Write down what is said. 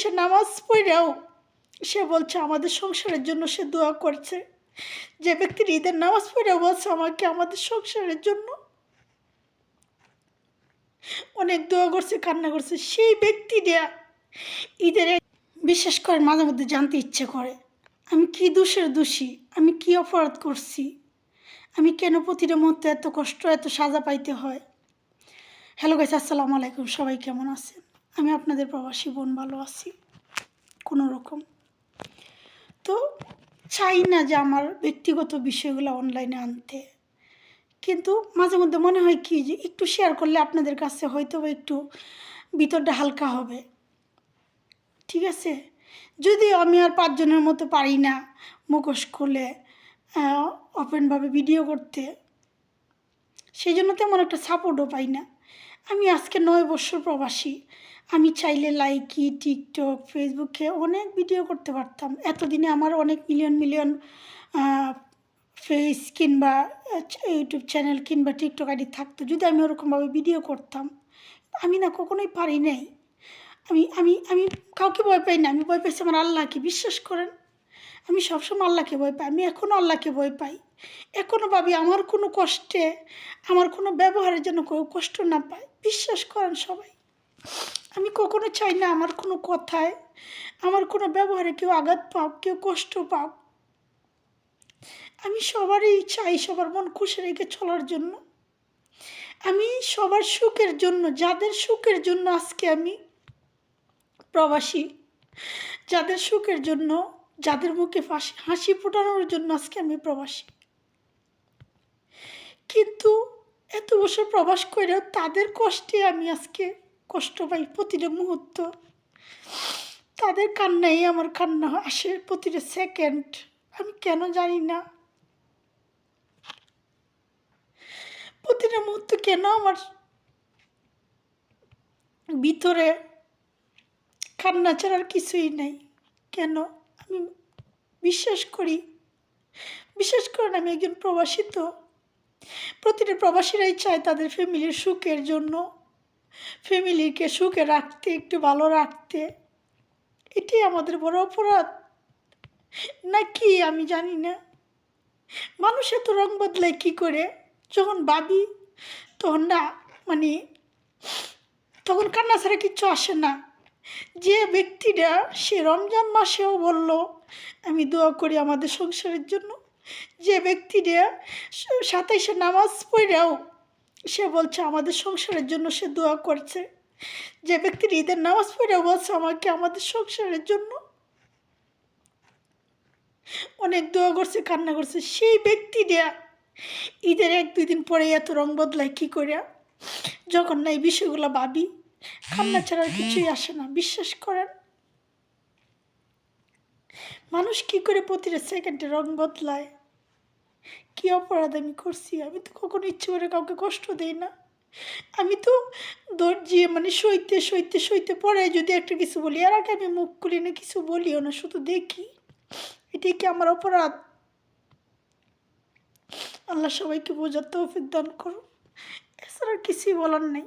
সে নামাজ পড়েও সে বলছে আমাদের সংসারের জন্য সে দোয়া করছে। যে ব্যক্তির ঈদের নামাজ পড়েও বলছে আমাকে আমাদের সংসারের জন্য অনেক দোয়া করছে, কান্না করছে, সেই ব্যক্তিটা ঈদের বিশেষ করে মাঝে মধ্যে জানতে ইচ্ছে করে আমি কি দোষের দোষী, আমি কি অপরাধ করছি, আমি কেন প্রতিটা মুহূর্তে এত কষ্ট এত সাজা পাইতে হয়। হ্যালো গাইস, আসসালামু আলাইকুম। সবাই কেমন আছেন? আমি আপনাদের প্রবাসী বোন ভালো আছি কোনো রকম। তো চাই না যে আমার ব্যক্তিগত বিষয়গুলো অনলাইনে আনতে, কিন্তু মাঝে মধ্যে মনে হয় কি যে একটু শেয়ার করলে আপনাদের কাছে হয়তো একটু ভিতরটা হালকা হবে। ঠিক আছে, যদিও আমি আর 5 জনের মতো পারি না মুখোশ খুলে ওপেনভাবে ভিডিও করতে, সেই জন্য তেমন একটা সাপোর্টও পাই না। আমি আজকে 9 বছর প্রবাসী। আমি চাইলে লাইকি, টিকটক, ফেসবুকে অনেক ভিডিও করতে পারতাম। এতদিনে আমার অনেক মিলিয়ন ফেস কিংবা ইউটিউব চ্যানেল কিংবা টিকটক আইডি থাকতো যদি আমি ওরকমভাবে ভিডিও করতাম। আমি না কখনোই পারি নাই। আমি আমি আমি কাউকে ভয় পাই না, আমি ভয় পাইছি আমার আল্লাহকে। বিশ্বাস করেন, আমি সবসময় আল্লাহকে ভয় পাই। আমি এখনও আল্লাহকে ভয় পাই। এখনও ভাবি আমার কোনো কষ্টে, আমার কোনো ব্যবহারের জন্য কেউ কষ্ট না পায়। বিশ্বাস করেন সবাই, আমি কখনো চাই না আমার কোনো কথায়, আমার কোনো ব্যবহারে কেউ আঘাত পাক, কেউ কষ্ট পাক। আমি সবারই চাই সবার মন খুশি রেখে চলার জন্য। আমি সবার সুখের জন্য, যাদের সুখের জন্য আজকে আমি প্রবাসী, যাদের সুখের জন্য, যাদের মুখে হাসি ফোটানোর জন্য আজকে আমি প্রবাসী। কিন্তু এত বছর প্রবাস করেও তাদের কষ্টে আমি আজকে কষ্ট পাই প্রতিটা মুহূর্ত। তাদের কান্নাই আমার কান্না আসে প্রতিটা সেকেন্ড। আমি কেন জানি না, প্রতিটা মুহূর্ত কেন আমার ভিতরে কান্না ছাড়ার কিছুই নাই। কেন? আমি বিশ্বাস করেন আমি একজন প্রবাসী। তো প্রতিটা প্রবাসীরাই চায় তাদের ফ্যামিলির সুখের জন্য, ফ্যামিলিকে সুখে রাখতে, একটু ভালো রাখতে। এটাই আমাদের বড় অপরাধ নাকি আমি জানি না। মানুষ এত রং বদলায় কী করে? যখন ভাবি তখন না, মানে তখন কান্না ছাড়া কিচ্ছু আসে না। যে ব্যক্তিটা সে রমজান মাসেও বলল আমি দোয়া করি আমাদের সংসারের জন্য, যে ব্যক্তিটা 27-এ নামাজ পড়েও সে বলছে আমাদের সংসারের জন্য সে দোয়া করছে, যে ব্যক্তির ঈদের নামাজ পড়েও বলছে আমাকে আমাদের সংসারের জন্য অনেক দোয়া করছে, কান্না করছে, সেই ব্যক্তিটা ঈদের 1-2 দিন পরে এত রং বদলায় কী করে? যখন না এই বিষয়গুলো ভাবি, কান্না ছাড়া কিছুই আসে না। বিশ্বাস করেন, মানুষ কি করে প্রতিটা সেকেন্ডে রং বদলায়? কী অপরাধ আমি করছি? আমি তো কখনো ইচ্ছে করে কাউকে কষ্ট দিই না। আমি তো ধৈর্যে সইতে পরে যদি একটা কিছু বলি, এর আগে আমি মুখ খুলি না, কিছু বলিও না, শুধু দেখি। এটাই কি আমার অপরাধ? আল্লাহ সবাইকে বোঝার তৌফিক দান করো। এছাড়া কিছুই বলার নেই।